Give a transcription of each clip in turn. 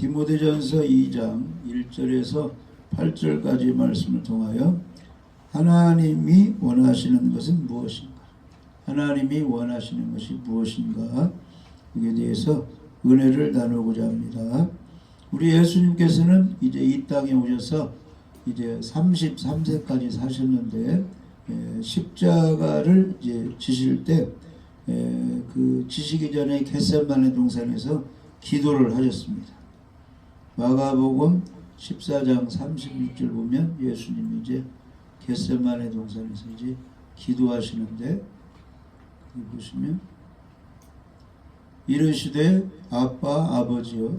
디모데전서 2장 1절에서 8절까지 말씀을 통하여 하나님이 원하시는 것은 무엇인가? 하나님이 원하시는 것이 무엇인가? 여기에 대해서 은혜를 나누고자 합니다. 우리 예수님께서는 이제 이 땅에 오셔서 이제 33세까지 사셨는데 십자가를 이제 지실 때 그 지시기 전에 겟세마네 동산에서 기도를 하셨습니다. 마가복음 14장 36절 보면 예수님이 이제 겟세마네 동산에서 이제 기도하시는데 여기 보시면 이르시되 아빠 아버지여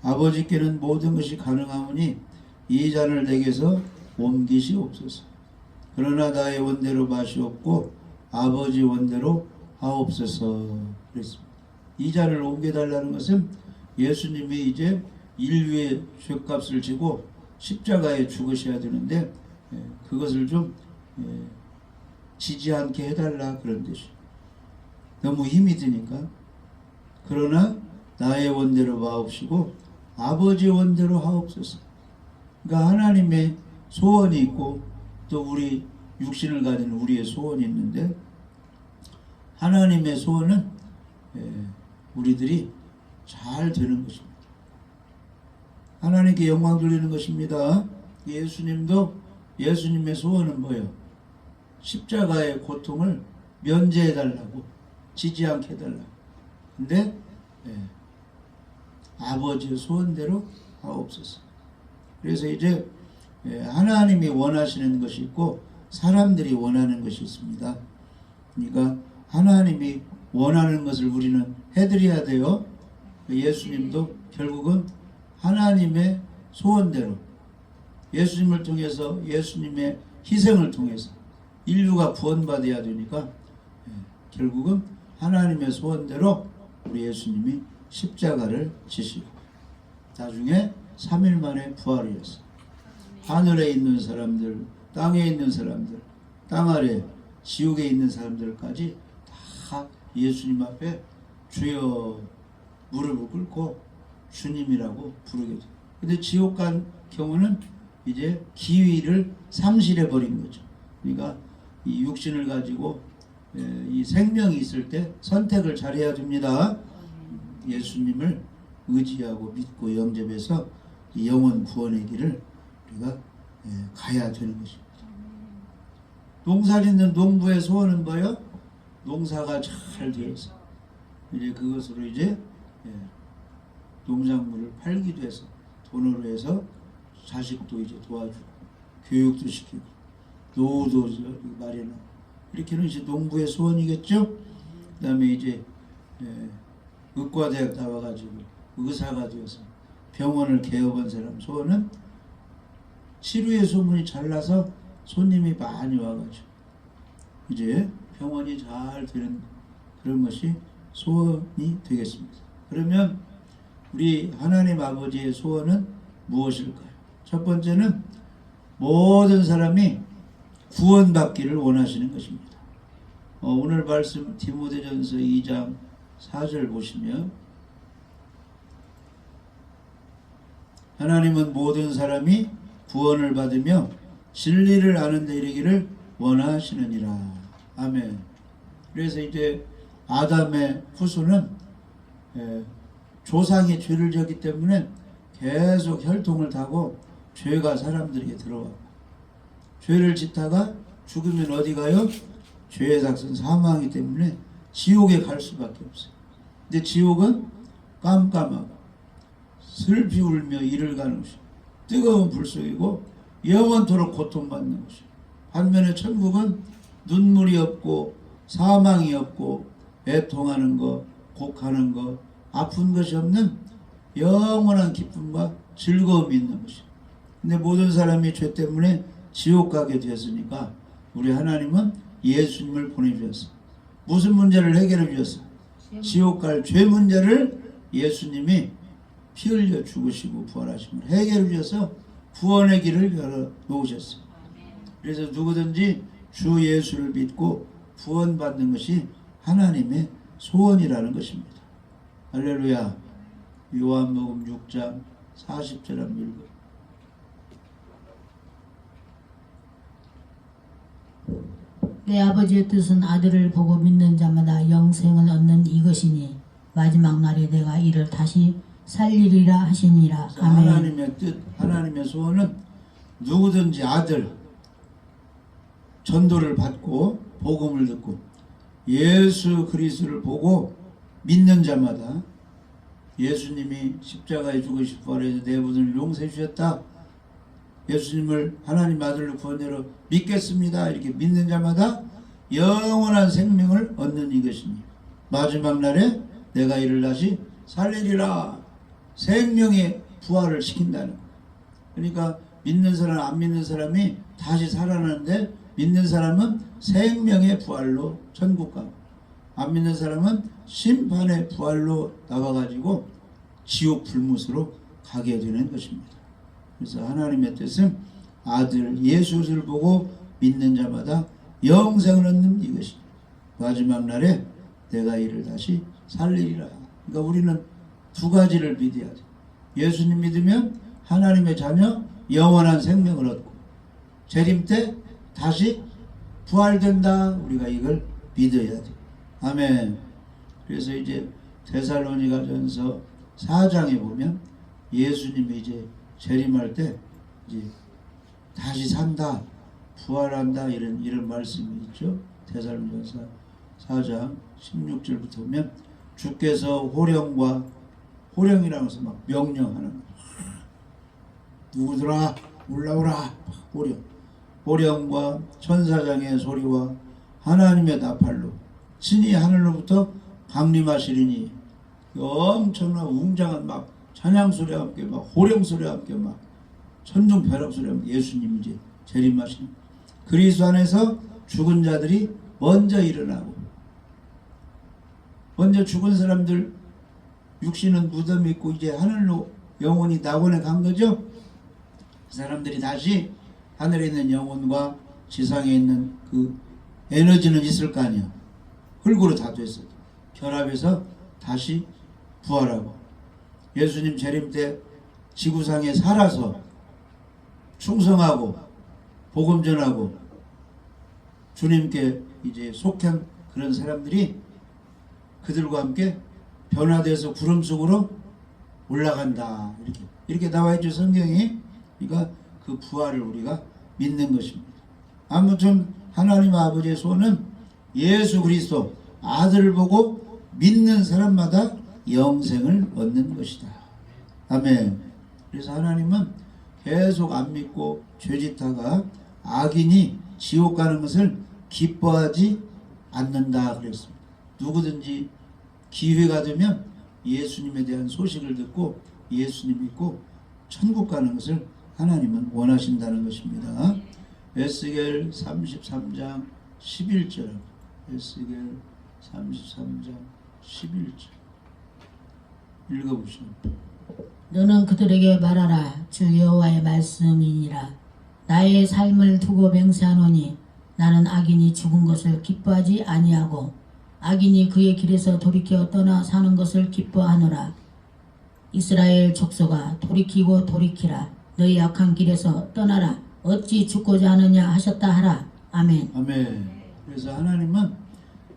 아버지께는 모든 것이 가능하오니 이 잔을 내게서 옮기시옵소서. 그러나 나의 원대로 마시옵고 아버지 원대로 하옵소서 그랬습니다. 이 잔을 옮겨달라는 것은 예수님이 이제 인류의 죄값을 지고 십자가에 죽으셔야 되는데 그것을 좀 지지 않게 해달라 그런 뜻이에요. 너무 힘이 드니까. 그러나 나의 원대로 마옵시고 아버지 원대로 하옵소서. 그러니까 하나님의 소원이 있고 또 우리 육신을 가진 우리의 소원이 있는데 하나님의 소원은 우리들이 잘 되는 것입니다. 하나님께 영광 돌리는 것입니다. 예수님도 예수님의 소원은 뭐예요? 십자가의 고통을 면제해달라고 지지 않게 해달라고. 근데 아버지의 소원대로 하옵소서. 그래서 이제 하나님이 원하시는 것이 있고 사람들이 원하는 것이 있습니다. 그러니까 하나님이 원하는 것을 우리는 해드려야 돼요. 예수님도 결국은 하나님의 소원대로 예수님을 통해서 예수님의 희생을 통해서 인류가 구원받아야 되니까 결국은 하나님의 소원대로 우리 예수님이 십자가를 지시고 나중에 3일 만에 부활이었어요. 하늘에 있는 사람들, 땅에 있는 사람들, 땅 아래 지옥에 있는 사람들까지 다 예수님 앞에 주여 무릎을 꿇고 주님이라고 부르게 돼요. 근데 지옥 간 경우는 이제 기위를 상실해 버린 거죠. 그러니까 이 육신을 가지고 이 생명이 있을 때 선택을 잘해야 됩니다. 예수님을 의지하고 믿고 영접해서 이 영혼 구원의 길을 우리가 가야 되는 것입니다. 농사 짓는 농부의 소원은 뭐예요? 농사가 잘 되어서 이제 그것으로 이제 농작물을 팔기도 해서 돈으로 해서 자식도 이제 도와주고 교육도 시키고 노후도 마련하고 이렇게는 이제 농부의 소원이겠죠. 그 다음에 이제 의과대학 나와가지고 의사가 되어서 병원을 개업한 사람 소원은 치료의 소문이 잘 나서 손님이 많이 와가지고 이제 병원이 잘 되는 그런 것이 소원이 되겠습니다. 그러면 우리 하나님 아버지의 소원은 무엇일까요? 첫 번째는 모든 사람이 구원받기를 원하시는 것입니다. 오늘 말씀 디모데전서 2장 4절 보시면 하나님은 모든 사람이 구원을 받으며 진리를 아는 데 이르기를 원하시느니라. 아멘. 그래서 이제 아담의 후손은 조상이 죄를 지었기 때문에 계속 혈통을 타고 죄가 사람들에게 들어와요. 죄를 짓다가 죽으면 어디 가요? 죄의 삭은 사망이기 때문에 지옥에 갈 수밖에 없어요. 근데 지옥은 깜깜하고 슬피 울며 이를 가는 곳이 뜨거운 불 속이고 영원토록 고통받는 곳이에요. 반면에 천국은 눈물이 없고 사망이 없고 애통하는 것, 곡하는 것, 아픈 것이 없는 영원한 기쁨과 즐거움이 있는 것이에요. 근데 모든 사람이 죄 때문에 지옥 가게 되었으니까 우리 하나님은 예수님을 보내주셨어요. 무슨 문제를 해결해 주셨어요? 지옥 갈 죄 문제를 예수님이 피 흘려 죽으시고 부활하심을 해결해 주셔서 구원의 길을 열어 놓으셨어요. 그래서 누구든지 주 예수를 믿고 구원받는 것이 하나님의 소원이라는 것입니다. 할렐루야. 요한복음 6장 40절 한번 읽어. 내 아버지의 뜻은 아들을 보고 믿는 자마다 영생을 얻는 이것이니 마지막 날에 내가 이를 다시 살리리라 하시니라. 아멘. 하나님의 뜻, 하나님의 소원은 누구든지 아들 전도를 받고 복음을 듣고 예수 그리스도를 보고 믿는 자마다 예수님이 십자가에 죽으시고 부활해서 내 분을 용서해 주셨다. 예수님을 하나님 아들로 구원자로 믿겠습니다. 이렇게 믿는 자마다 영원한 생명을 얻는 이것이니 마지막 날에 내가 이를 다시 살리리라. 생명의 부활을 시킨다는 거예요. 그러니까 믿는 사람 안 믿는 사람이 다시 살아나는데 믿는 사람은 생명의 부활로 천국 가고 안 믿는 사람은 심판의 부활로 나와가지고 지옥 불못으로 가게 되는 것입니다. 그래서 하나님의 뜻은 아들 예수를 보고 믿는 자마다 영생을 얻는 이것이 마지막 날에 내가 이를 다시 살리리라. 그러니까 우리는 두 가지를 믿어야 돼. 예수님 믿으면 하나님의 자녀 영원한 생명을 얻고 재림 때 다시 부활된다. 우리가 이걸 믿어야 돼. 아멘. 그래서 이제 데살로니가전서 4장에 보면 예수님이 이제 재림할 때 이제 다시 산다, 부활한다 이런 말씀이 있죠. 데살로니가서 4장 16절부터 보면 주께서 호령이라고 해서 막 명령하는 거예요. 누구들아 올라오라. 호령과 천사장의 소리와 하나님의 나팔로 신이 하늘로부터 강림하시리니 엄청난 웅장한 막 찬양소리와 함께 막 호령소리와 함께 막 천둥 벼락소리와 함께 예수님이 이제 재림하시니 그리스도 안에서 죽은 자들이 먼저 일어나고 먼저 죽은 사람들 육신은 무덤에 있고 이제 하늘로 영혼이 낙원에 간 거죠. 그 사람들이 다시 하늘에 있는 영혼과 지상에 있는 그 에너지는 있을 거 아니야. 흙으로 다 됐어. 결합해서 다시 부활하고 예수님 재림 때 지구상에 살아서 충성하고 복음 전하고 주님께 이제 속한 그런 사람들이 그들과 함께 변화돼서 구름 속으로 올라간다. 이렇게 나와 있죠, 성경이. 그러니까 그 부활을 우리가 믿는 것입니다. 아무튼 하나님 아버지의 소원은 예수 그리스도 아들을 보고 믿는 사람마다 영생을 얻는 것이다. 아멘. 그래서 하나님은 계속 안 믿고 죄짓다가 악인이 지옥 가는 것을 기뻐하지 않는다 그랬습니다. 누구든지 기회가 되면 예수님에 대한 소식을 듣고 예수님 믿고 천국 가는 것을 하나님은 원하신다는 것입니다. 에스겔 33장 11절 에스겔 33장 11절 읽어보시오. 너는 그들에게 말하라. 주 여호와의 말씀이니라. 나의 삶을 두고 맹세하노니 나는 악인이 죽은 것을 기뻐하지 아니하고 악인이 그의 길에서 돌이켜 떠나 사는 것을 기뻐하노라. 이스라엘 족속아 돌이키고 돌이키라. 너희 악한 길에서 떠나라. 어찌 죽고자 하느냐 하셨다 하라. 아멘. 아멘. 그래서 하나님은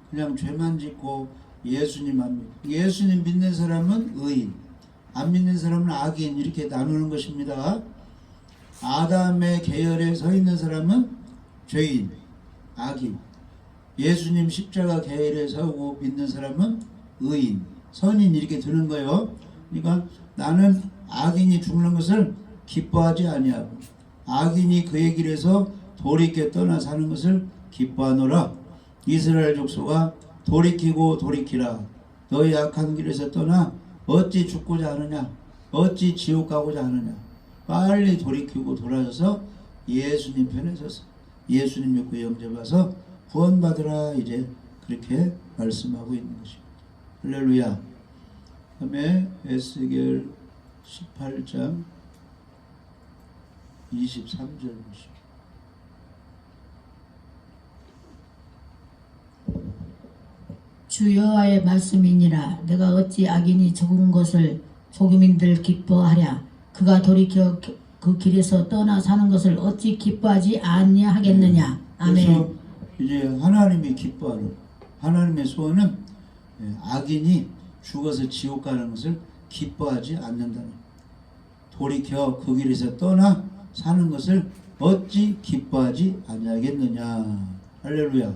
그냥 죄만 짓고 예수님만 믿고 예수님 믿는 사람은 의인, 안 믿는 사람은 악인 이렇게 나누는 것입니다. 아담의 계열에 서 있는 사람은 죄인, 악인. 예수님 십자가 계열에 서고 믿는 사람은 의인, 선인 이렇게 드는 거예요. 그러니까 나는 악인이 죽는 것을 기뻐하지 아니하고 악인이 그의 길에서 돌이켜 떠나 사는 것을 기뻐하노라. 이스라엘 족속아 돌이키고 돌이키라. 너희 악한 길에서 떠나 어찌 죽고자 하느냐, 어찌 지옥 가고자 하느냐. 빨리 돌이키고 돌아서서 예수님 편에 서서 예수님 믿고 영접해서 구원받으라. 이제 그렇게 말씀하고 있는 것입니다. 할렐루야. 다음에 에스겔 18장 23절 보시오. 주 여호와의 말씀이니라. 내가 어찌 악인이 죽은 것을 소규민들 기뻐하랴. 그가 돌이켜 그 길에서 떠나 사는 것을 어찌 기뻐하지 아니하겠느냐. 아멘. 그래서 이제 하나님이 기뻐하는 하나님의 소원은 악인이 죽어서 지옥 가는 것을 기뻐하지 않는다는, 돌이켜 그 길에서 떠나 사는 것을 어찌 기뻐하지 아니하겠느냐. 할렐루야.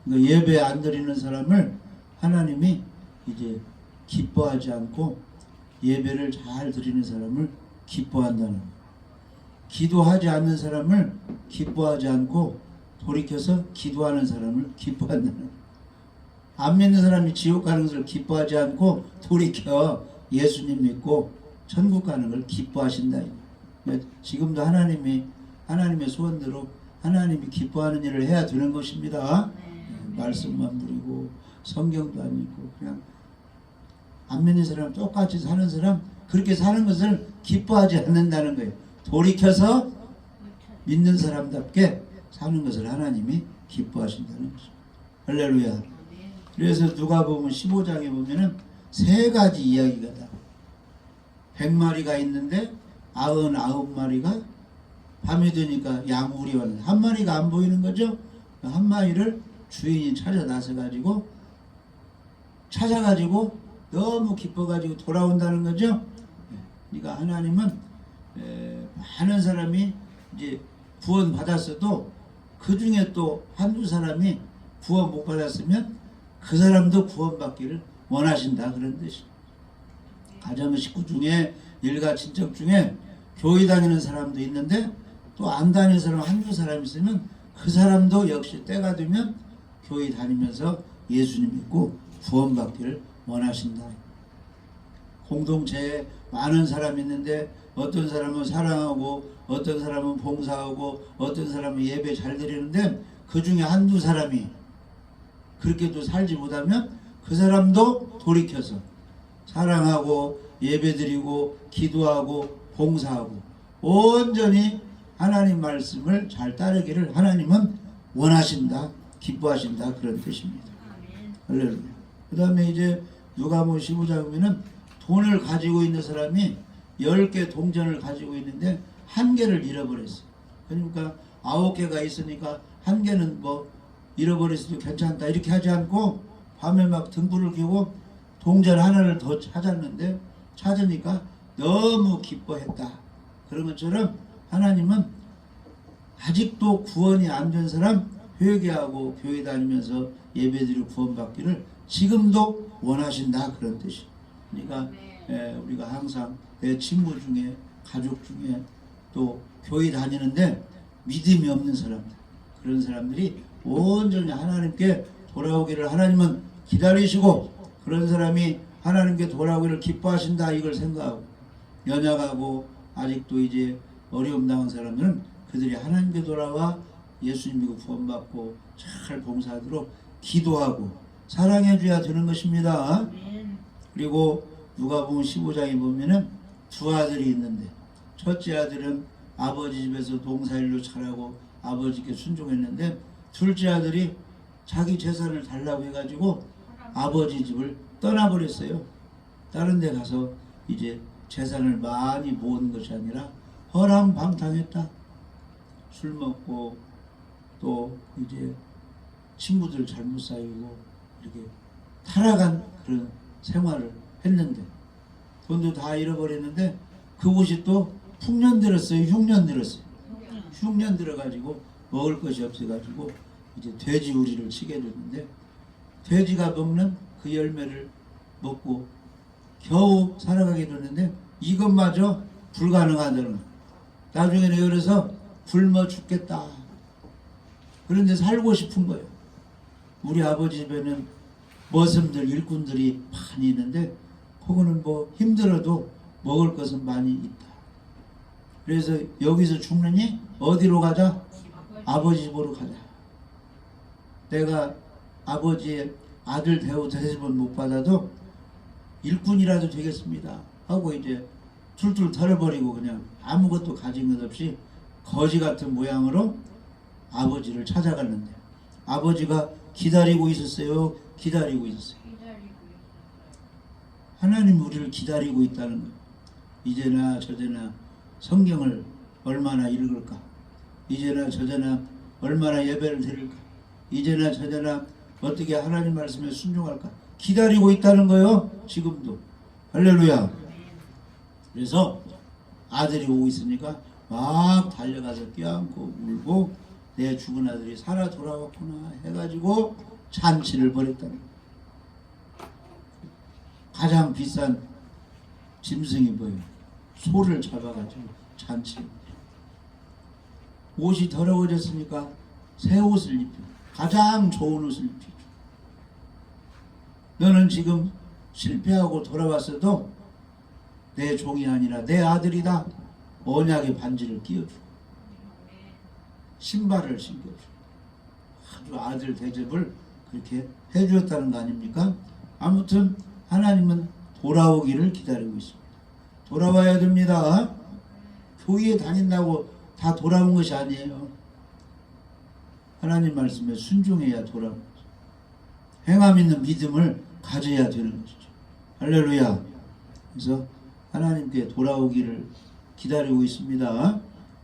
그러니까 예배 안 드리는 사람을 하나님이 이제 기뻐하지 않고 예배를 잘 드리는 사람을 기뻐한다는 거예요. 기도하지 않는 사람을 기뻐하지 않고 돌이켜서 기도하는 사람을 기뻐한다는 거예요. 안 믿는 사람이 지옥 가는 것을 기뻐하지 않고 돌이켜 예수님 믿고 천국 가는 걸 기뻐하신다. 지금도 하나님의 소원대로 하나님이 기뻐하는 일을 해야 되는 것입니다. 말씀만 부리고 성경도 안 읽고 그냥 안 믿는 사람, 똑같이 사는 사람, 그렇게 사는 것을 기뻐하지 않는다는 거예요. 돌이켜서 믿는 사람답게 사는 것을 하나님이 기뻐하신다는 거죠. 할렐루야. 그래서 누가복음 15장에 보면은 세 가지 이야기가 다. 100마리가 있는데 99마리가 밤이 되니까 양우리 왔는데 한 마리가 안 보이는 거죠. 한 마리를 주인이 찾아 나서가지고 찾아가지고 너무 기뻐가지고 돌아온다는 거죠. 그러니까 하나님은 많은 사람이 이제 구원 받았어도 그 중에 또 한두 사람이 구원 못 받았으면 그 사람도 구원받기를 원하신다, 그런 뜻이에요. 가정 식구 중에 일가 친척 중에 교회 다니는 사람도 있는데 또 안 다니는 사람 한두 사람 있으면 그 사람도 역시 때가 되면 교회 다니면서 예수님 믿고 구원받기를 원하신다. 공동체에 많은 사람이 있는데 어떤 사람은 사랑하고 어떤 사람은 봉사하고 어떤 사람은 예배 잘 드리는데 그 중에 한두 사람이 그렇게도 살지 못하면 그 사람도 돌이켜서 사랑하고 예배드리고 기도하고 봉사하고 온전히 하나님 말씀을 잘 따르기를 하나님은 원하신다, 기뻐하신다, 그런 뜻입니다. 할렐루야. 그 다음에 이제 누가복음 15장 보면은 돈을 가지고 있는 사람이 10개 동전을 가지고 있는데 한 개를 잃어버렸어요. 그러니까 9개가 있으니까 한 개는 뭐 잃어버렸어도 괜찮다 이렇게 하지 않고 밤에 막 등불을 켜고 동전 하나를 더 찾았는데 찾으니까 너무 기뻐했다. 그런 것처럼 하나님은 아직도 구원이 안 된 사람 회개하고 교회 다니면서 예배드리고 구원받기를 지금도 원하신다, 그런 뜻이에요. 그러니까 우리가 항상 내 친구 중에 가족 중에 또 교회 다니는데 믿음이 없는 사람들, 그런 사람들이 온전히 하나님께 돌아오기를 하나님은 기다리시고 그런 사람이 하나님께 돌아오기를 기뻐하신다, 이걸 생각하고 연약하고 아직도 이제 어려움 당한 사람들은 그들이 하나님께 돌아와 예수님 믿고 구원받고 잘 봉사하도록 기도하고 사랑해 줘야 되는 것입니다. 그리고 누가복음 15장에 보면은 두 아들이 있는데 첫째 아들은 아버지 집에서 농사일로 자라고 아버지께 순종했는데 둘째 아들이 자기 재산을 달라고 해가지고 아버지 집을 떠나버렸어요. 다른 데 가서 이제 재산을 많이 모은 것이 아니라 허랑방탕했다. 술 먹고 또 이제 친구들 잘못 사귀고 이렇게 타락한 그런 생활을 했는데 돈도 다 잃어버렸는데 그곳이 또 흉년 들었어요. 흉년 들었어요. 흉년 들어가지고 먹을 것이 없어가지고 이제 돼지우리를 치게 됐는데 돼지가 먹는 그 열매를 먹고 겨우 살아가게 됐는데 이것마저 불가능하다는 거예요. 나중에는 그래서 굶어 죽겠다. 그런데 살고 싶은 거예요. 우리 아버지 집에는 머슴들, 일꾼들이 많이 있는데 그거는 뭐 힘들어도 먹을 것은 많이 있다. 그래서 여기서 죽느니 어디로 가자? 아버지 집으로 가자. 내가 아버지의 아들 대우 대접은 못 받아도 일꾼이라도 되겠습니다 하고 이제 툴툴 털어버리고 그냥 아무것도 가진 것 없이 거지 같은 모양으로 아버지를 찾아갔는데 아버지가 기다리고 있었어요. 기다리고 있었어요. 하나님 우리를 기다리고 있다는 거예요. 이제나 저제나 성경을 얼마나 읽을까? 이제나 저제나 얼마나 예배를 드릴까? 이제나 저제나 어떻게 하나님 말씀에 순종할까? 기다리고 있다는 거예요. 지금도. 할렐루야. 그래서 아들이 오고 있으니까 막 달려가서 껴안고 울고 내 죽은 아들이 살아 돌아왔구나 해가지고 잔치를 벌였다는 거예요. 가장 비싼 짐승이 뭐예요? 소를 잡아가지고 잔치. 옷이 더러워졌으니까 새 옷을 입혀. 가장 좋은 옷을 입히죠. 너는 지금 실패하고 돌아왔어도 내 종이 아니라 내 아들이다. 언약의 반지를 끼워주고 신발을 신겨주고 아주 아들 대접을 그렇게 해주었다는 거 아닙니까? 아무튼 하나님은 돌아오기를 기다리고 있습니다. 돌아와야 됩니다. 교회에 다닌다고 다 돌아온 것이 아니에요. 하나님 말씀에 순종해야 돌아오는 거죠. 행함 있는 믿음을 가져야 되는 것이죠. 할렐루야. 그래서 하나님께 돌아오기를 기다리고 있습니다.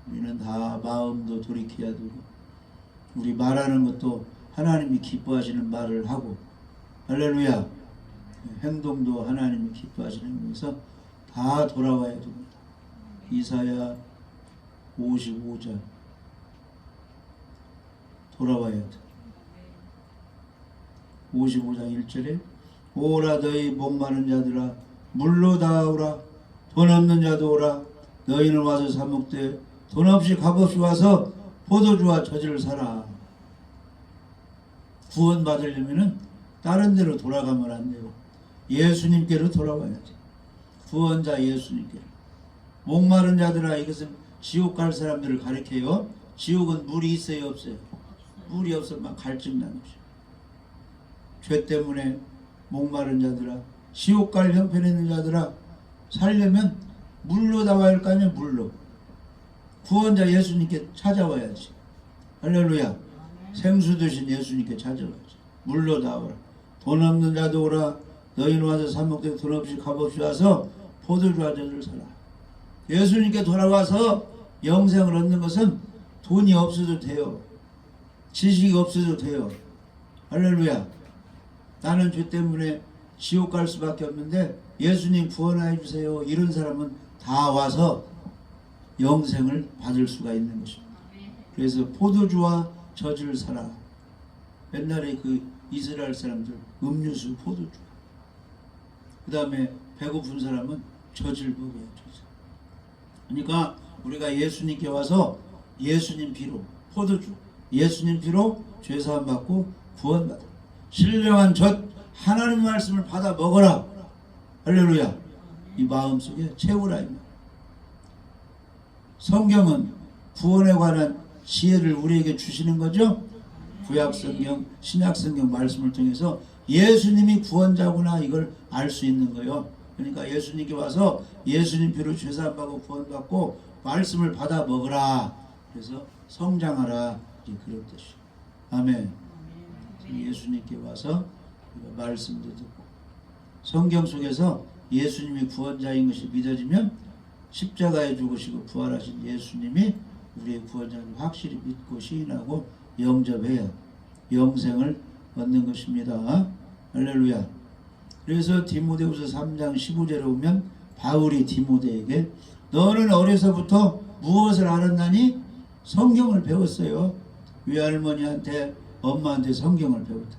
우리는 다 마음도 돌이켜야 되고 우리 말하는 것도 하나님이 기뻐하시는 말을 하고 할렐루야. 행동도 하나님이 기뻐하시는 거에서 다 돌아와야 됩니다. 이사야 55장 돌아와야 돼. 55장 1절에 오라 너희 목마른 자들아 물로 다오라 돈 없는 자도 오라 너희는 와서 사 먹되 돈 없이 값없이 와서 포도주와 젖을 사라. 구원 받으려면은 다른 데로 돌아가면 안 돼요. 예수님께로 돌아와야지. 구원자 예수님께로. 목마른 자들아 이것은 지옥 갈 사람들을 가리켜요. 지옥은 물이 있어요 없어요? 물이 없으면 갈증 나는 것이요. 죄 때문에 목마른 자들아 지옥 갈 형편에 있는 자들아 살려면 물로 나와야 할 거 아니에요. 물로. 구원자 예수님께 찾아와야지. 할렐루야. 생수 드신 예수님께 찾아와야지. 물로 나오라. 돈 없는 자도 오라. 너희는 와서 사 먹되 돈 없이 값없이 와서 포도주와 젖을 사라. 예수님께 돌아와서 영생을 얻는 것은 돈이 없어도 돼요. 지식이 없어도 돼요. 할렐루야. 나는 죄 때문에 지옥 갈 수밖에 없는데 예수님 구원해 주세요. 이런 사람은 다 와서 영생을 받을 수가 있는 것입니다. 그래서 포도주와 젖을 사라. 옛날에 그 이스라엘 사람들 음료수 포도주. 그 다음에 배고픈 사람은 젖을 먹어야 젖을. 그러니까 우리가 예수님께 와서 예수님 피로 포도주 예수님 피로 죄사함 받고 구원받아. 신령한 젖 하나님 말씀을 받아 먹어라. 할렐루야. 이 마음속에 채우라. 성경은 구원에 관한 지혜를 우리에게 주시는 거죠. 구약성경, 신약성경 말씀을 통해서 예수님이 구원자구나 이걸 알 수 있는 거예요. 그러니까 예수님께 와서 예수님 피로 죄사함 받고 구원받고 말씀을 받아 먹으라. 그래서 성장하라. 그런 뜻이에요. 아멘. 예수님께 와서 말씀도 듣고 성경 속에서 예수님이 구원자인 것이 믿어지면 십자가에 죽으시고 부활하신 예수님이 우리의 구원자를 확실히 믿고 시인하고 영접해야 영생을 얻는 것입니다. 할렐루야. 그래서 디모데후서 3장 15절에 보면 바울이 디모데에게 너는 어려서부터 무엇을 알았나니? 성경을 배웠어요. 외할머니한테 엄마한테 성경을 배웠다.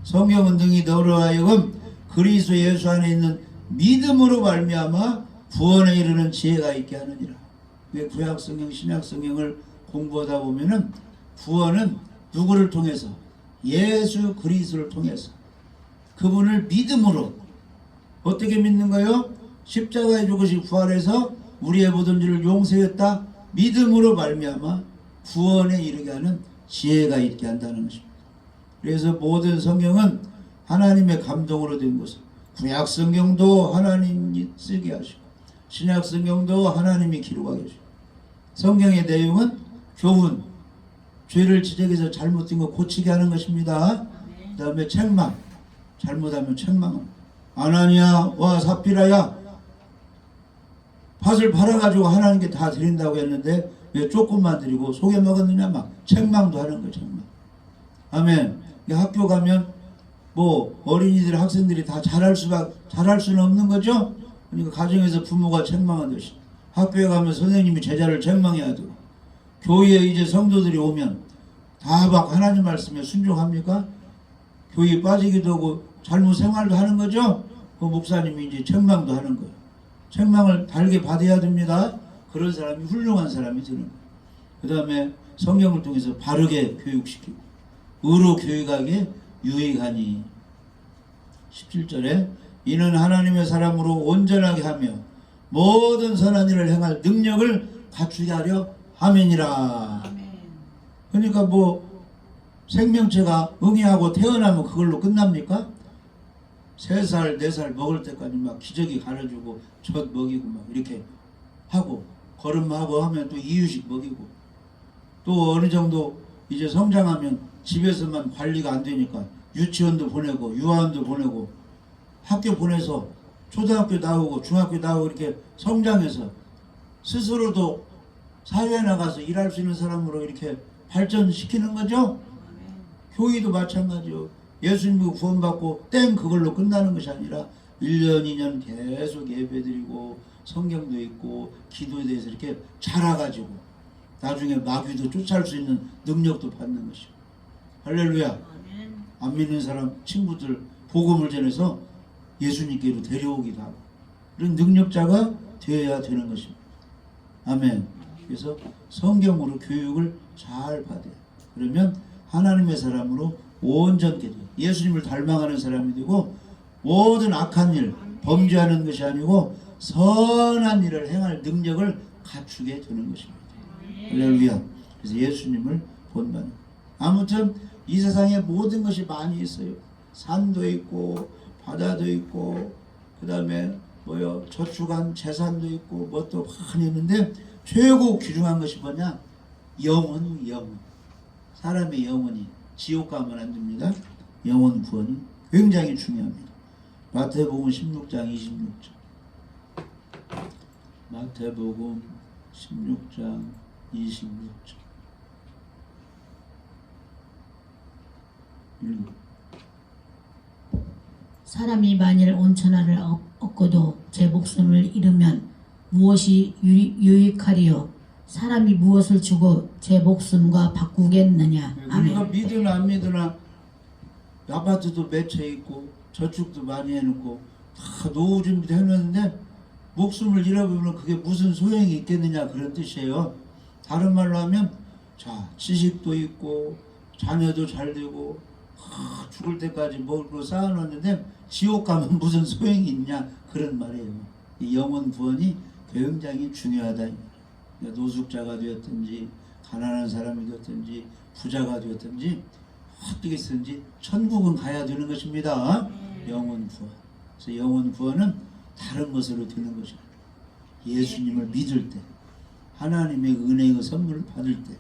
성경은 등이 너로 하여금 그리스도 예수 안에 있는 믿음으로 말미암아 구원에 이르는 지혜가 있게 하느니라. 구약성경 신약성경을 공부하다 보면은 구원은 누구를 통해서? 예수 그리스도를 통해서 그분을 믿음으로. 어떻게 믿는 거예요? 십자가에 죽으시고 부활해서 우리의 모든 죄를 용서했다. 믿음으로 말미암아 구원에 이르게 하는 지혜가 있게 한다는 것입니다. 그래서 모든 성경은 하나님의 감동으로 된 것을 구약성경도 하나님이 쓰게 하시고 신약성경도 하나님이 기록하게 하시고 성경의 내용은 교훈, 죄를 지적해서 잘못된 거 고치게 하는 것입니다. 그 다음에 책망, 잘못하면 책망합니다. 아나니아와 삽비라야 밭을 팔아가지고 하나님께 다 드린다고 했는데 왜 조금만 드리고 속여 먹었느냐 막 책망도 하는 거예요. 책망. 아멘. 학교 가면 뭐 어린이들 학생들이 다 잘할 수는 없는 거죠. 그러니까 가정에서 부모가 책망하듯이 학교에 가면 선생님이 제자를 책망해야 되고 교회에 이제 성도들이 오면 다 막 하나님 말씀에 순종합니까? 교회에 빠지기도 하고 잘못 생활도 하는 거죠. 그 목사님이 이제 책망도 하는 거예요. 책망을 달게 받아야 됩니다. 그런 사람이 훌륭한 사람이 되는 거예요. 그 다음에 성경을 통해서 바르게 교육시키고 의로 교육하게 유익하니 17절에 이는 하나님의 사람으로 온전하게 하며 모든 선한 일을 행할 능력을 갖추게 하려 함이니라. 그러니까 뭐 생명체가 응애하고 태어나면 그걸로 끝납니까? 3살, 4살 먹을 때까지 막 기저귀 갈아주고 젖 먹이고 막 이렇게 하고 걸음하고 하면 또 이유식 먹이고 또 어느 정도 이제 성장하면 집에서만 관리가 안 되니까 유치원도 보내고 유아원도 보내고 학교 보내서 초등학교 나오고 중학교 나오고 이렇게 성장해서 스스로도 사회에 나가서 일할 수 있는 사람으로 이렇게 발전시키는 거죠. 교회도 마찬가지요. 예수님 구원받고 땡 그걸로 끝나는 것이 아니라 1년 2년 계속 예배드리고 성경도 읽고 기도에 대해서 이렇게 자라가지고 나중에 마귀도 쫓아올 수 있는 능력도 받는 것이요. 할렐루야. 안 믿는 사람 친구들 복음을 전해서 예수님께로 데려오기도 하고 이런 능력자가 되어야 되는 것입니다. 아멘. 그래서 성경으로 교육을 잘 받아요. 그러면 하나님의 사람으로 온전케 돼요. 예수님을 닮아가는 사람이 되고 모든 악한 일, 범죄하는 것이 아니고 선한 일을 행할 능력을 갖추게 되는 것입니다. 할렐루야. 그래서 예수님을 본받는. 아무튼 이 세상에 모든 것이 많이 있어요. 산도 있고 바다도 있고 그 다음에 뭐요 저축한 재산도 있고 뭣도 많이 있는데 최고 귀중한 것이 뭐냐? 영혼. 사람의 영혼이 지옥 가면 안 됩니다. 영혼 구원이 굉장히 중요합니다. 마태복음 16장 26절. 마태복음 16장 26절. 사람이 만일 온천하를 얻고도 제 목숨을 잃으면 무엇이 유익하리요? 사람이 무엇을 주고 제 목숨과 바꾸겠느냐? 아멘. 우리가 믿으나 안 믿으나 아파트도 몇 채 있고 저축도 많이 해놓고 다 노후 준비도 해놓는데 목숨을 잃어버리면 그게 무슨 소용이 있겠느냐 그런 뜻이에요. 다른 말로 하면 자 지식도 있고 자녀도 잘 되고 죽을 때까지 먹을 거 쌓아놓는데 지옥 가면 무슨 소용이 있냐 그런 말이에요. 이 영혼 구원이 굉장히 중요하다. 노숙자가 되었든지 가난한 사람이 되었든지 부자가 되었든지 어떻게 쓰든지 천국은 가야 되는 것입니다. 영혼 구원. 그래서 영혼 구원은 다른 것으로 되는 것이 아니라 예수님을 믿을 때 하나님의 은혜의 선물을 받을 때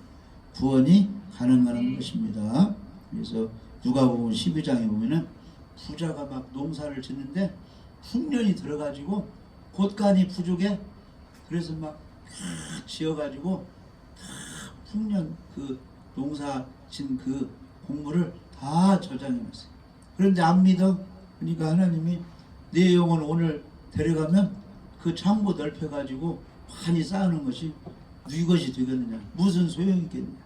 구원이 가능한 것입니다. 그래서 누가복음 12장에 보면은 부자가 막 농사를 짓는데 흉년이 들어가지고 곳간이 부족해. 그래서 막 지어가지고 흉년 그 농사 진 그 곡물을 다 저장해놨어요. 그런데 안 믿어. 그러니까 하나님이 내 영혼 오늘 데려가면 그 창고 넓혀가지고 많이 쌓아놓은 것이 네 것이 되겠느냐. 무슨 소용이 있겠느냐.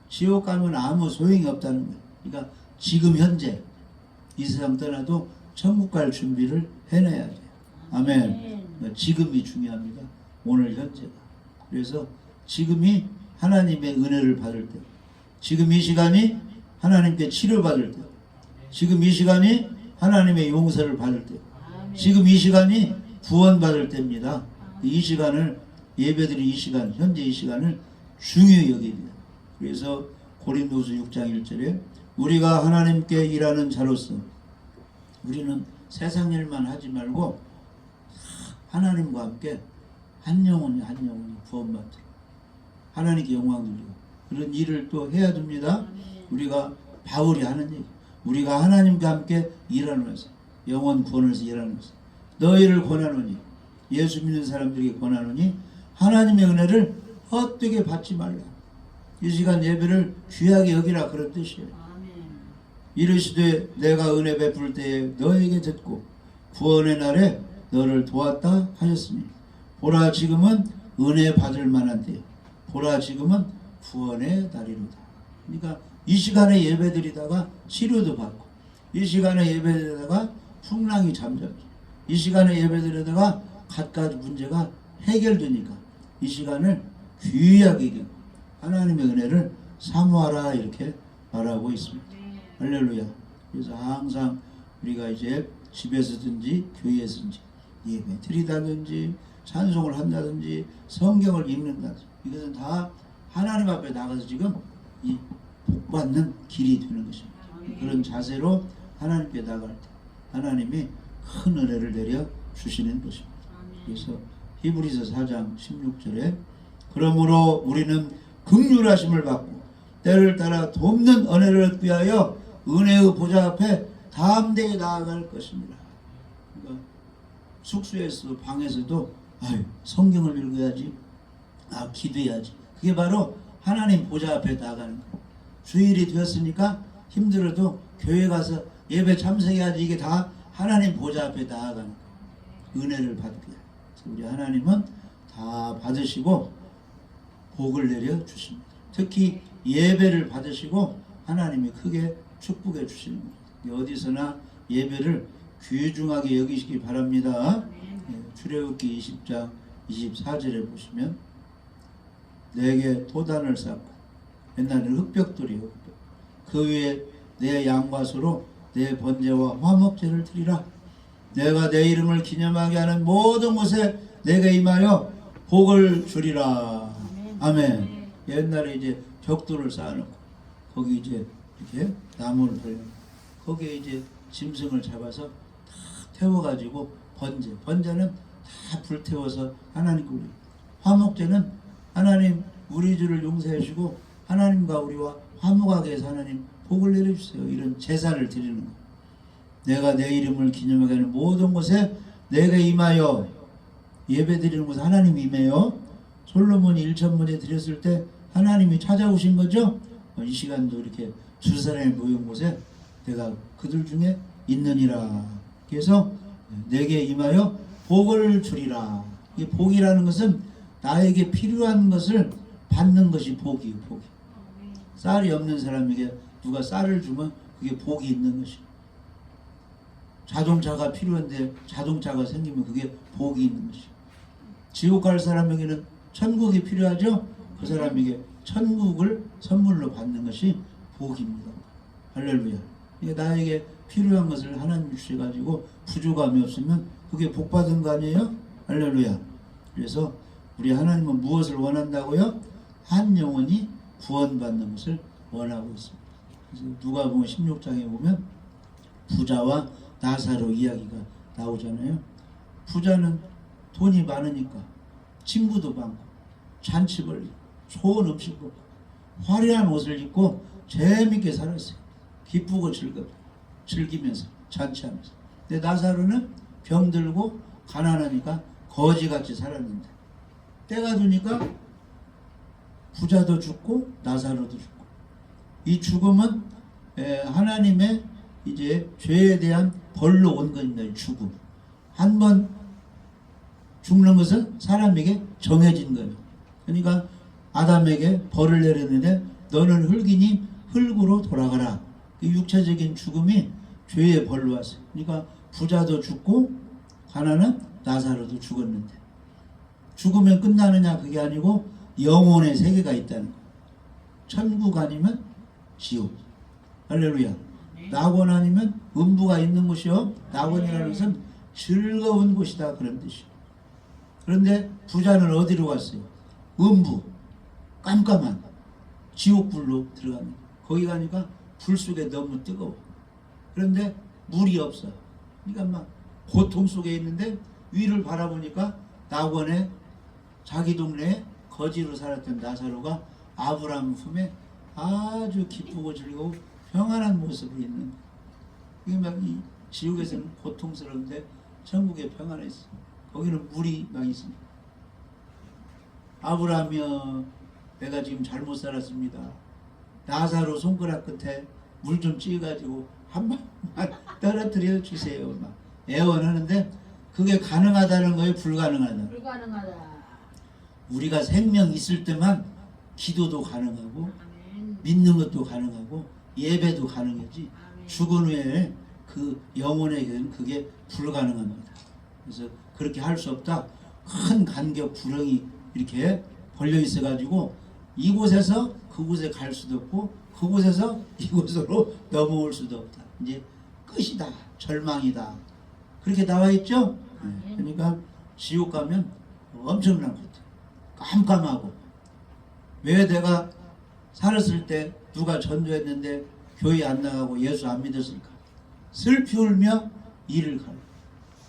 지옥 가면 아무 소용이 없다는 거예요. 그러니까 지금 현재 이 세상 떠나도 천국 갈 준비를 해내야 돼요. 아멘. 그러니까 지금이 중요합니다. 오늘 현재가. 그래서 지금이 하나님의 은혜를 받을 때, 지금 이 시간이 하나님께 치료받을 때, 지금 이 시간이 하나님의 용서를 받을 때, 지금 이 시간이 구원받을 때입니다. 이 시간을 예배드린 이 시간, 현재 이 시간을 중요히 여깁니다. 그래서 고린도서 6장 1절에 우리가 하나님께 일하는 자로서 우리는 세상 일만 하지 말고 하나님과 함께 한 영혼이 구원받도록 하나님께 영광 돌리고 그런 일을 또 해야 됩니다. 우리가 바울이 하는 얘기, 우리가 하나님과 함께 일하는 회사. 영혼 구원을 위해서 일하는 것은 너희를 권하노니 예수 믿는 사람들에게 권하노니 하나님의 은혜를 헛되게 받지 말라. 이 시간 예배를 귀하게 여기라 그런 뜻이에요. 이르시되 내가 은혜 베풀 때에 너에게 듣고 구원의 날에 너를 도왔다 하셨으니 보라 지금은 은혜 받을 만한 때요 보라 지금은 구원의 날이로다. 그러니까 이 시간에 예배드리다가 치료도 받고 이 시간에 예배드리다가 풍랑이 잠잠 이 시간에 예배드리다가 갖가지 문제가 해결되니까 이 시간을 귀하게 여기고 하나님의 은혜를 사모하라 이렇게 말하고 있습니다. 할렐루야. 그래서 항상 우리가 이제 집에서든지 교회에서든지 예배 드리다든지 찬송을 한다든지 성경을 읽는다든지 이것은 다 하나님 앞에 나가서 지금 이 복받는 길이 되는 것입니다. 그런 자세로 하나님께 나갈 때 하나님이 큰 은혜를 내려 주시는 것입니다. 그래서 히브리서 4장 16절에 그러므로 우리는 긍휼하심을 받고 때를 따라 돕는 은혜를 얻기 위하여 은혜의 보좌 앞에 담대히 나아갈 것입니다. 그러니까 숙소에서 방에서도 성경을 읽어야지, 기도해야지. 그게 바로 하나님 보좌 앞에 나아가는 거예요. 주일이 되었으니까 힘들어도 교회 가서 예배 참석해야지. 이게 다 하나님 보좌 앞에 나아가는 거예요. 은혜를 받기 위해. 우리 하나님은 다 받으시고 복을 내려 주십니다. 특히 예배를 받으시고 하나님이 크게 축복해 주시는 겁니다. 어디서나 예배를 귀중하게 여기시기 바랍니다. 출애굽기 20장 24절에 보시면 내게 도단을 쌓고 옛날에는 흙벽돌이요 그 위에 내 양과 소로 내 번제와 화목제를 드리라. 내가 내 이름을 기념하게 하는 모든 곳에 내게 임하여 복을 주리라. 아멘. 옛날에 이제 벽돌을 쌓아놓고 거기 이제 이렇게 나무를 벌려 거기에 이제 짐승을 잡아서 다 태워가지고 번제는 다 불태워서 하나님께 올리고 화목제는 하나님 우리 주를 용서해 주시고 하나님과 우리와 화목하게 해서 하나님 복을 내려주세요. 이런 제사를 드리는 거예요. 내가 내 이름을 기념하게 하는 모든 곳에 내게 임하여 예배 드리는 곳에 하나님이 임해요. 솔로몬이 1천문에 드렸을 때 하나님이 찾아오신 거죠. 이 시간도 이렇게 두 사람이 모인 곳에 내가 그들 중에 있느니라. 그래서 내게 임하여 복을 주리라. 이 복이라는 것은 나에게 필요한 것을 받는 것이 복이에요. 복이. 쌀이 없는 사람에게 누가 쌀을 주면 그게 복이 있는 것이에요. 자동차가 필요한데 자동차가 생기면 그게 복이 있는 것이에요. 지옥 갈 사람에게는 천국이 필요하죠. 그 사람에게 천국을 선물로 받는 것이 복입니다. 할렐루야. 그러니까 나에게 필요한 것을 하나님 주셔가지고 부족함이 없으면 그게 복 받은 거 아니에요? 할렐루야. 그래서 우리 하나님은 무엇을 원한다고요? 한 영혼이 구원받는 것을 원하고 있습니다. 그래서 누가복음 16장에 보면 부자와 나사로 이야기가 나오잖아요. 부자는 돈이 많으니까 친구도 많고 잔치 벌리고 좋은 음식 먹고 화려한 옷을 입고 재밌게 살았어요. 기쁘고 즐기면서 잔치하면서. 근데 나사로는 병들고 가난하니까 거지같이 살았는데 때가 되니까 부자도 죽고 나사로도 죽고 이 죽음은 하나님의 이제 죄에 대한 벌로 온 겁니다. 죽음. 한 번 죽는 것은 사람에게 정해진 거예요. 그러니까 아담에게 벌을 내렸는데 너는 흙이니 흙으로 돌아가라. 이 육체적인 죽음이 죄의 벌로 왔어요. 그러니까 부자도 죽고 가난한 나사로도 죽었는데 죽으면 끝나느냐 그게 아니고 영혼의 세계가 있다는 거예요. 천국 아니면 지옥. 할렐루야. 낙원 아니면 음부가 있는 곳이요. 낙원이라는 것은 즐거운 곳이다 그런 뜻이에요. 그런데 부자는 어디로 갔어요? 음부. 깜깜한 지옥불로 들어갑니다. 거기 가니까 불 속에 너무 뜨거워. 그런데 물이 없어. 그러니까 막 고통 속에 있는데 위를 바라보니까 낙원에 자기 동네에 거지로 살았던 나사로가 아브라함 품에 아주 기쁘고 즐거워 평안한 모습으로 있는. 이게 막 지옥에서는 고통스러운데 천국에 평안이 있어. 거기는 물이 막 있습니다. 아브라함이여, 내가 지금 잘못 살았습니다. 나사로 손가락 끝에 물 좀 찌가지고 한 번만 떨어뜨려 주세요. 막 애원하는데 그게 가능하다는 거예요, 불가능하다? 불가능하다. 우리가 생명 있을 때만 기도도 가능하고 아멘. 믿는 것도 가능하고 예배도 가능하지, 아멘. 죽은 후에 그 영혼에게는 그게 불가능합니다. 그래서 그렇게 할 수 없다. 큰 간격 구렁이 이렇게 벌려 있어 가지고 이곳에서 그곳에 갈 수도 없고 그곳에서 이곳으로 넘어올 수도 없다. 이제 끝이다, 절망이다, 그렇게 나와 있죠. 네. 그러니까 지옥 가면 엄청난 고통, 깜깜하고. 왜 내가 살았을 때 누가 전도했는데 교회 안 나가고 예수 안 믿었을까? 슬피 울며 이를 가라.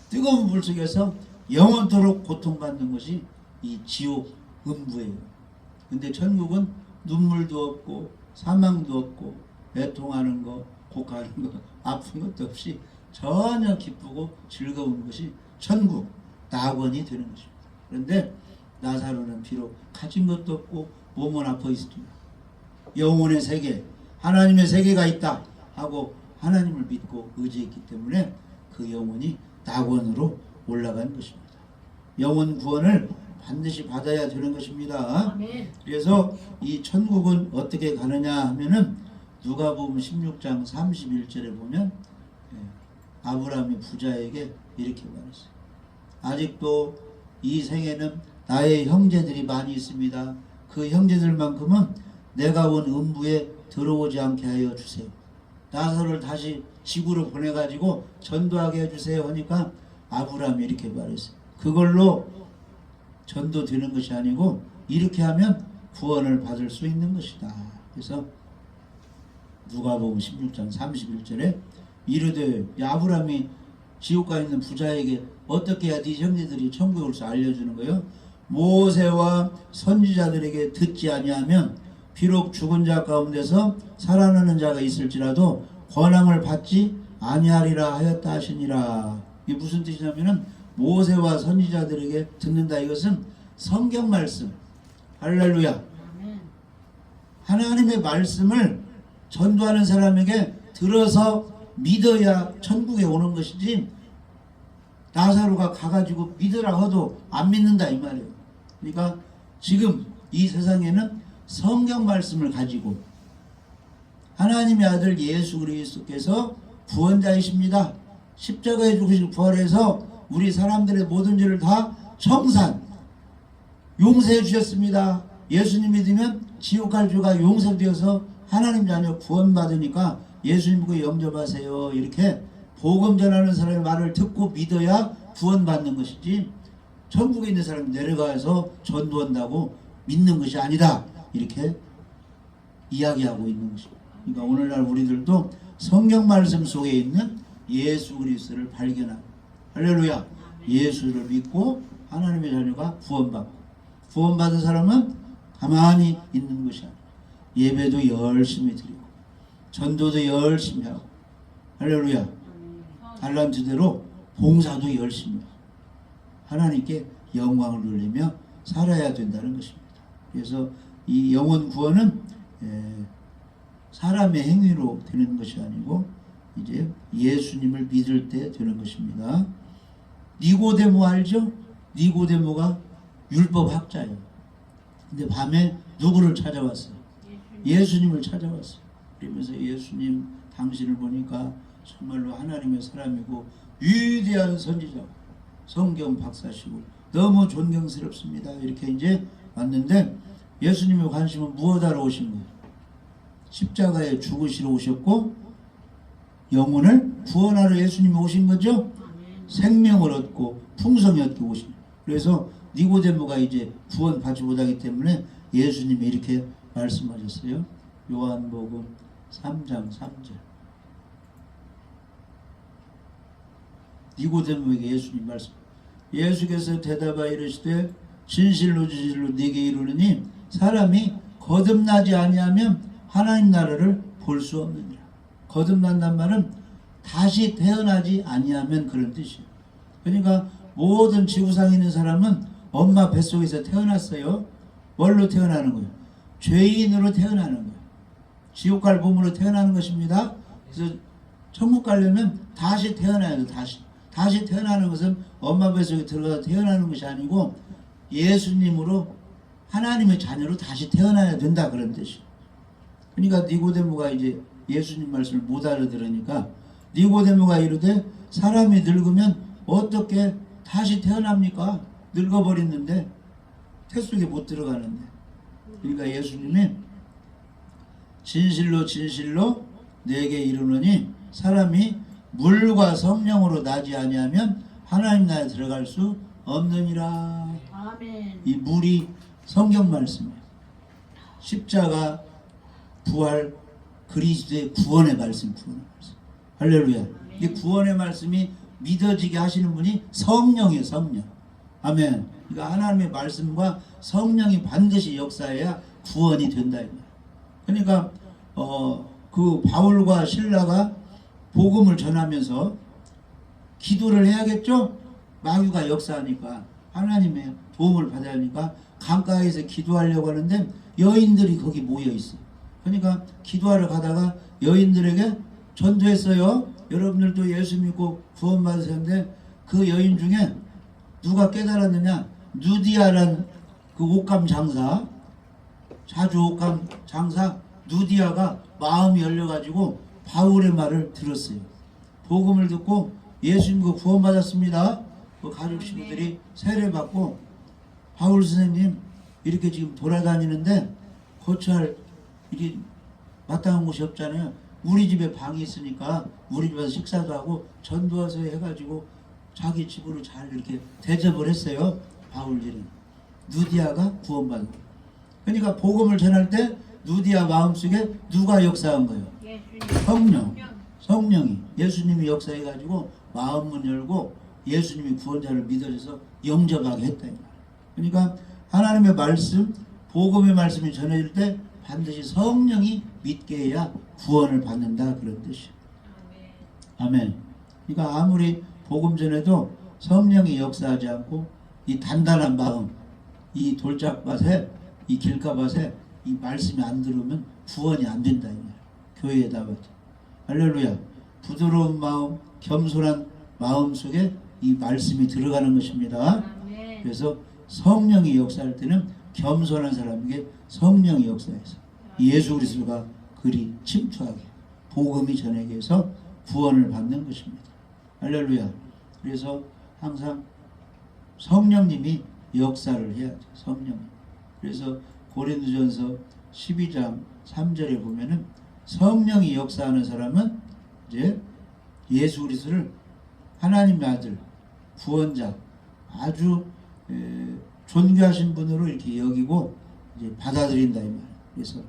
뜨거운 불 속에서 영원토록 고통받는 것이 이 지옥 음부예요. 근데 천국은 눈물도 없고 사망도 없고 애통하는 거, 곡하는 거, 아픈 것도 없이 전혀 기쁘고 즐거운 것이 천국 낙원이 되는 것입니다. 그런데 나사로는 비록 가진 것도 없고 몸은 아파 있습니다. 영혼의 세계, 하나님의 세계가 있다 하고 하나님을 믿고 의지했기 때문에 그 영혼이 낙원으로 올라간 것입니다. 영혼 구원을 반드시 받아야 되는 것입니다. 아멘. 그래서 이 천국은 어떻게 가느냐 하면은 누가복음 16장 31절에 보면 아브라함이 부자에게 이렇게 말했어요. 아직도 이 생에는 나의 형제들이 많이 있습니다. 그 형제들만큼은 내가 온 음부에 들어오지 않게 하여 주세요. 나사로를 다시 지구로 보내가지고 전도하게 해주세요 하니까 아브라함이 이렇게 말했어요. 그걸로 전도되는 것이 아니고 이렇게 하면 구원을 받을 수 있는 것이다. 그래서 누가복음 16장 31절에 이르되, 아브라함이 지옥 가 있는 부자에게 어떻게 해야 네 형제들이 천국에 올 수 알려주는 거예요. 모세와 선지자들에게 듣지 아니하면 비록 죽은 자 가운데서 살아나는 자가 있을지라도 권함을 받지 아니하리라 하였다 하시니라. 이게 무슨 뜻이냐면은 모세와 선지자들에게 듣는다, 이것은 성경 말씀, 할렐루야, 하나님의 말씀을 전도하는 사람에게 들어서 믿어야 천국에 오는 것이지, 나사로가 가가지고 믿으라 해도 안 믿는다 이 말이에요. 그러니까 지금 이 세상에는 성경 말씀을 가지고 하나님의 아들 예수 그리스도께서 구원자이십니다. 십자가에 죽으시고 부활해서 우리 사람들의 모든 죄를 다 청산, 용서해 주셨습니다. 예수님 믿으면 지옥 갈 죄가 용서되어서 하나님 자녀 구원받으니까 예수님 믿고 영접하세요. 이렇게 복음 전하는 사람의 말을 듣고 믿어야 구원받는 것이지, 천국에 있는 사람이 내려가서 전도한다고 믿는 것이 아니다, 이렇게 이야기하고 있는 것입니다. 그러니까 오늘날 우리들도 성경 말씀 속에 있는 예수 그리스도를 발견하고, 할렐루야, 예수를 믿고 하나님의 자녀가 구원받고, 구원받은 사람은 가만히 있는 것이 아니라 예배도 열심히 드리고 전도도 열심히 하고, 할렐루야, 달란트대로 봉사도 열심히 하고 하나님께 영광을 돌리며 살아야 된다는 것입니다. 그래서 이 영혼 구원은 사람의 행위로 되는 것이 아니고 이제 예수님을 믿을 때 되는 것입니다. 니고데모 알죠? 니고데모가 율법학자예요. 근데 밤에 누구를 찾아왔어요? 예수님을 찾아왔어요. 그러면서 예수님, 당신을 보니까 정말로 하나님의 사람이고 위대한 선지자고 성경 박사시고 너무 존경스럽습니다. 이렇게 이제 왔는데 예수님의 관심은 무엇하러 오신 거예요? 십자가에 죽으시러 오셨고 영혼을 구원하러 예수님이 오신 거죠. 생명을 얻고 풍성히 얻고 오신 거예요. 그래서 니고데모가 이제 구원받지 못하기 때문에 예수님이 이렇게 말씀하셨어요. 요한복음 3장 3절. 니고데모에게 예수님 말씀. 예수께서 대답하여 이르시되 진실로 진실로 네게 이르노니 사람이 거듭나지 아니하면 하나님 나라를 볼 수 없느니라. 거듭난단 말은 다시 태어나지 아니하면 그런 뜻이에요. 그러니까 모든 지구상에 있는 사람은 엄마 뱃속에서 태어났어요. 뭘로 태어나는 거예요? 죄인으로 태어나는 거예요. 지옥 갈 몸으로 태어나는 것입니다. 그래서 천국 가려면 다시 태어나야 돼요. 다시 태어나는 것은 엄마 뱃속에 들어가서 태어나는 것이 아니고 예수님으로 하나님의 자녀로 다시 태어나야 된다 그런 뜻이에요. 그러니까 니고데모가 이제 예수님 말씀을 못 알아들으니까 니고데모가 이르되 사람이 늙으면 어떻게 다시 태어납니까? 늙어버렸는데 태속에 못 들어가는데. 그러니까 예수님이 진실로 진실로 내게 이르노니 사람이 물과 성령으로 나지 아니하면 하나님 나라에 들어갈 수 없느니라. 아멘. 이 물이 성경 말씀이에요. 십자가, 부활, 그리스도의 구원의 말씀, 구원의 말씀. 할렐루야. 이 구원의 말씀이 믿어지게 하시는 분이 성령이에요, 성령. 아멘. 그러니까 하나님의 말씀과 성령이 반드시 역사해야 구원이 된다. 그러니까 그 바울과 실라가 복음을 전하면서 기도를 해야겠죠? 마귀가 역사하니까 하나님의 도움을 받아야 하니까 강가에서 기도하려고 하는데 여인들이 거기 모여 있어요. 그러니까 기도하러 가다가 여인들에게 전도했어요. 여러분들도 예수 믿고 구원 받으셨는데 그 여인 중에 누가 깨달았느냐? 누디아란 그 옷감 장사, 자주 옷감 장사 누디아가 마음이 열려가지고 바울의 말을 들었어요. 복음을 듣고 예수 믿고 구원 받았습니다. 그 가족 식구들이 세례받고 바울 선생님 이렇게 지금 돌아다니는데 고쳐할 일이 마땅한 곳이 없잖아요. 우리 집에 방이 있으니까 우리 집에서 식사도 하고 전도와서 해가지고 자기 집으로 잘 이렇게 대접을 했어요. 바울들은. 누디아가 구원받은 거예요. 그러니까 복음을 전할 때 누디아 마음속에 누가 역사한 거예요? 성령이 예수님이 역사해가지고 마음문 열고 예수님이 구원자를 믿어줘서 영접하게 했다. 그러니까 하나님의 말씀, 복음의 말씀이 전해질 때 반드시 성령이 믿게 해야 구원을 받는다 그런 뜻이에요. 아멘. 그러니까 아무리 복음 전에도 성령이 역사하지 않고 이 단단한 마음, 이 돌짝밭에 이 길가밭에 이 말씀이 안 들으면 구원이 안 된다. 교회에다 봐도. 할렐루야. 부드러운 마음, 겸손한 마음 속에 이 말씀이 들어가는 것입니다. 그래서 성령이 역사할 때는 겸손한 사람에게 성령이 역사해서 예수 그리스도가 그리 침투하게 복음이 전하게 해서 구원을 받는 것입니다. 할렐루야. 그래서 항상 성령님이 역사를 해야죠. 성령. 그래서 고린도전서 12장 3절에 보면은 성령이 역사하는 사람은 이제 예수 그리스도를 하나님의 아들, 구원자, 아주 존귀하신 분으로 이렇게 여기고 이제 받아들인다 이 말이에요. 그래서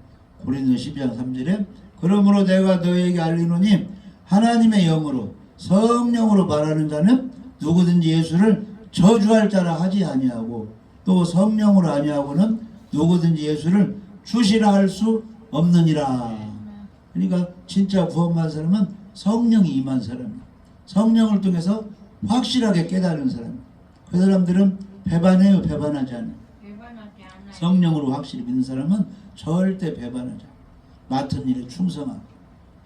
고린도 12장 3절에 그러므로 내가 너에게 알리노니 하나님의 영으로 성령으로 말하는 자는 누구든지 예수를 저주할 자라 하지 아니하고 또 성령으로 아니하고는 누구든지 예수를 주시라 할 수 없느니라. 그러니까 진짜 구원받은 사람은 성령이 임한 사람이에요. 성령을 통해서 확실하게 깨달은 사람. 그 사람들은 배반해요, 배반하지 않아요. 성령으로 확실히 믿는 사람은 절대 배반하지 않아요. 맡은 일에 충성하고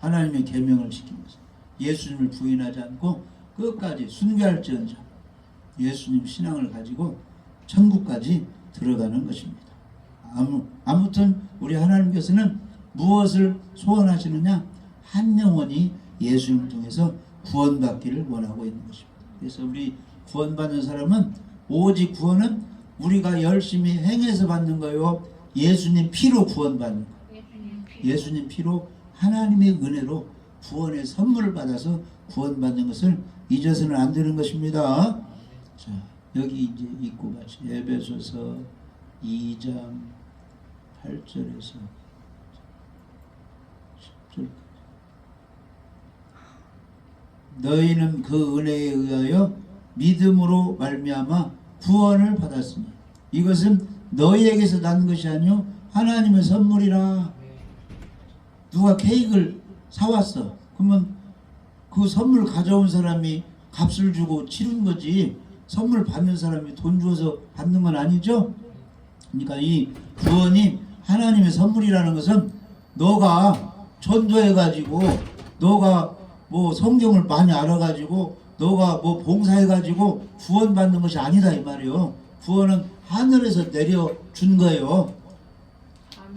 하나님의 계명을 지키면서 예수님을 부인하지 않고 끝까지 순교할지언정 예수님 신앙을 가지고 천국까지 들어가는 것입니다. 아무튼 우리 하나님께서는 무엇을 소원하시느냐? 한 영혼이 예수님을 통해서 구원받기를 원하고 있는 것입니다. 그래서 우리 구원받는 사람은 오직 구원은 우리가 열심히 행해서 받는 거요. 예수님 피로 구원받는 거예요. 예수님 피로 하나님의 은혜로 구원의 선물을 받아서 구원받는 것을 잊어서는 안 되는 것입니다. 자, 여기 이제 읽고 같이 에베소서 2장 8절에서 10절까지. 너희는 그 은혜에 의하여 믿음으로 말미암아 구원을 받았으니 이것은 너희에게서 난 것이 아니요 하나님의 선물이라. 누가 케이크를 사왔어. 그러면 그 선물 가져온 사람이 값을 주고 치른 거지 선물 받는 사람이 돈 주어서 받는 건 아니죠. 그러니까 이 구원이 하나님의 선물이라는 것은 너가 전도해가지고 너가 뭐 성경을 많이 알아가지고 너가 뭐 봉사해가지고 구원받는 것이 아니다 이 말이요. 구원은 하늘에서 내려준 거예요.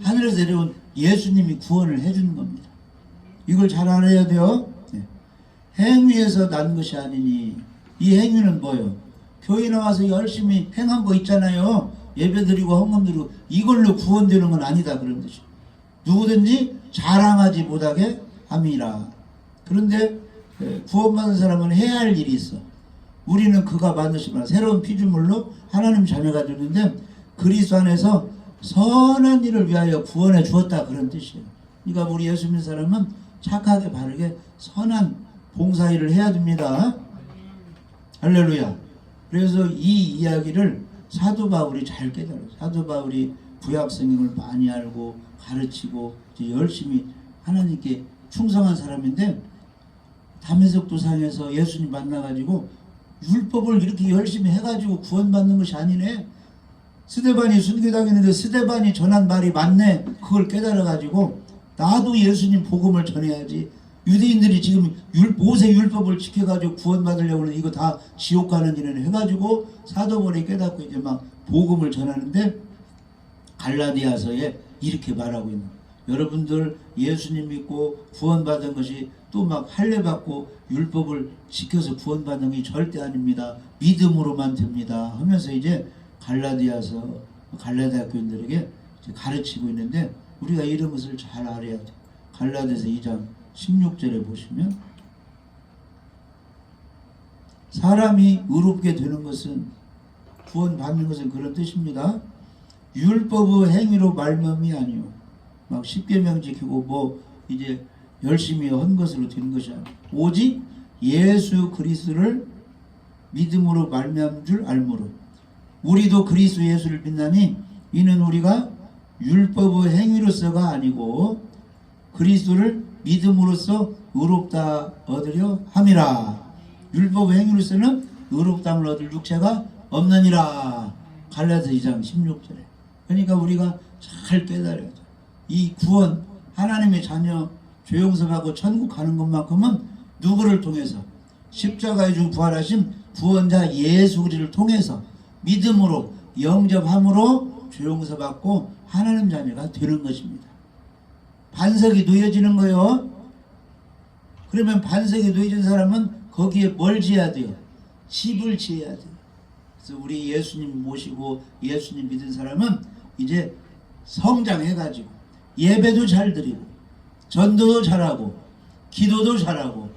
하늘에서 내려온 예수님이 구원을 해주는 겁니다. 이걸 잘 알아야 돼요. 네. 행위에서 난 것이 아니니 이 행위는 뭐예요? 교회 나와서 열심히 행한 거 있잖아요. 예배드리고 헌금 드리고 이걸로 구원되는 건 아니다 그런 뜻이에요. 누구든지 자랑하지 못하게 함이라. 그런데 구원받은 사람은 해야 할 일이 있어. 우리는 그가 만드신 새로운 피조물로 하나님 자녀가 되는데 그리스도 안에서 선한 일을 위하여 구원해 주었다 그런 뜻이에요. 그러니까 우리 예수 믿는 사람은 착하게 바르게 선한 봉사일을 해야 됩니다. 할렐루야. 그래서 이 이야기를 사도 바울이 잘 깨달아요. 사도 바울이 구약 성경을 많이 알고 가르치고 열심히 하나님께 충성한 사람인데 다메섹 도상에서 예수님 만나가지고 율법을 이렇게 열심히 해가지고 구원받는 것이 아니네. 스데반이 순교당했는데 스데반이 전한 말이 맞네. 그걸 깨달아가지고 나도 예수님 복음을 전해야지. 유대인들이 지금 모세 율법을 지켜가지고 구원받으려고 하는 이거 다 지옥 가는 일을 해가지고 사도 바울이 깨닫고 이제 막 복음을 전하는데 갈라디아서에 이렇게 말하고 있는 거예요. 여러분들 예수님 믿고 구원받은 것이 또 막 할례받고 율법을 지켜서 구원받는 게 절대 아닙니다. 믿음으로만 됩니다. 하면서 이제 갈라디아 교인들에게 가르치고 있는데 우리가 이런 것을 잘 알아야 돼. 갈라디아서 2장 16절에 보시면 사람이 의롭게 되는 것은 구원받는 것은 그런 뜻입니다. 율법의 행위로 말미암이 아니요. 막 십계명 지키고 뭐 이제 열심히 한 것으로 되는 것이 아니고 오직 예수 그리스도를 믿음으로 말미암은 줄 알므로 우리도 그리스도 예수를 믿나니 이는 우리가 율법의 행위로서가 아니고 그리스도를 믿음으로써 의롭다 얻으려 함이라. 율법의 행위로서는 의롭다함을 얻을 육체가 없느니라. 갈라디아서 2장 16절에. 그러니까 우리가 잘 깨달아야 돼. 이 구원 하나님의 자녀 죄 용서받고 천국 가는 것만큼은 누구를 통해서 십자가에 죽어 부활하신 구원자 예수 그리스도를 통해서 믿음으로 영접함으로 죄 용서받고 하나님 자녀가 되는 것입니다. 반석이 놓여지는 거요. 그러면 반석이 놓여진 사람은 거기에 뭘 지어야 돼요? 집을 지어야 돼요. 그래서 우리 예수님 모시고 예수님 믿은 사람은 이제 성장해가지고 예배도 잘 드리고 전도도 잘하고 기도도 잘하고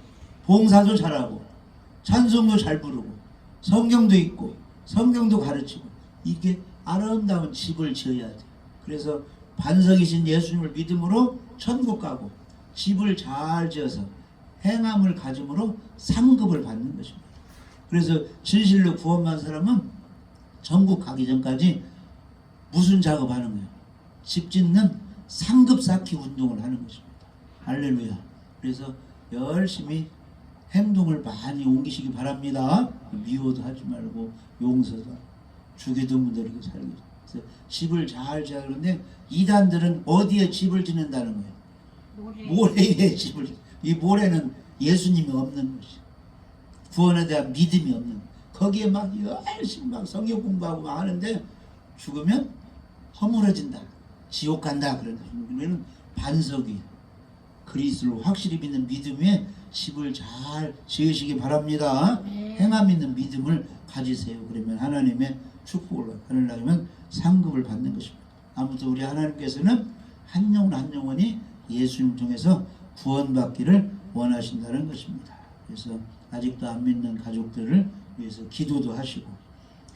봉사도 잘하고 찬송도 잘 부르고 성경도 읽고 성경도 가르치고 이게 아름다운 집을 지어야 돼요. 그래서 반석이신 예수님을 믿음으로 천국 가고 집을 잘 지어서 행함을 가짐으로 상급을 받는 것입니다. 그래서 진실로 구원받은 사람은 천국 가기 전까지 무슨 작업하는 거예요? 집 짓는 상급 쌓기 운동을 하는 것입니다. 할렐루야. 그래서 열심히 행동을 많이 옮기시기 바랍니다. 미워도 하지 말고 용서도 주기도 드리고 살고. 그래서 집을 잘 지어야 하는데 이단들은 어디에 집을 짓는다는 거예요? 모래에 집을. 이 모래는 예수님이 없는 것이. 구원에 대한 믿음이 없는. 거기에 막 열심히 막 성경 공부하고 막 하는데 죽으면 허물어진다. 지옥 간다. 그러면 반석이 그리스도를 확실히 믿는 믿음에 집을 잘 지으시기 바랍니다. 행함 있는 믿음을 가지세요. 그러면 하나님의 축복을 하려면 상급을 받는 것입니다. 아무튼 우리 하나님께서는 한 영혼 한 영혼이 예수님 통해서 구원받기를 원하신다는 것입니다. 그래서 아직도 안 믿는 가족들을 위해서 기도도 하시고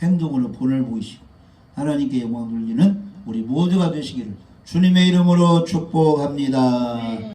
행동으로 본을 보이시고 하나님께 영광 돌리는 우리 모두가 되시기를 주님의 이름으로 축복합니다.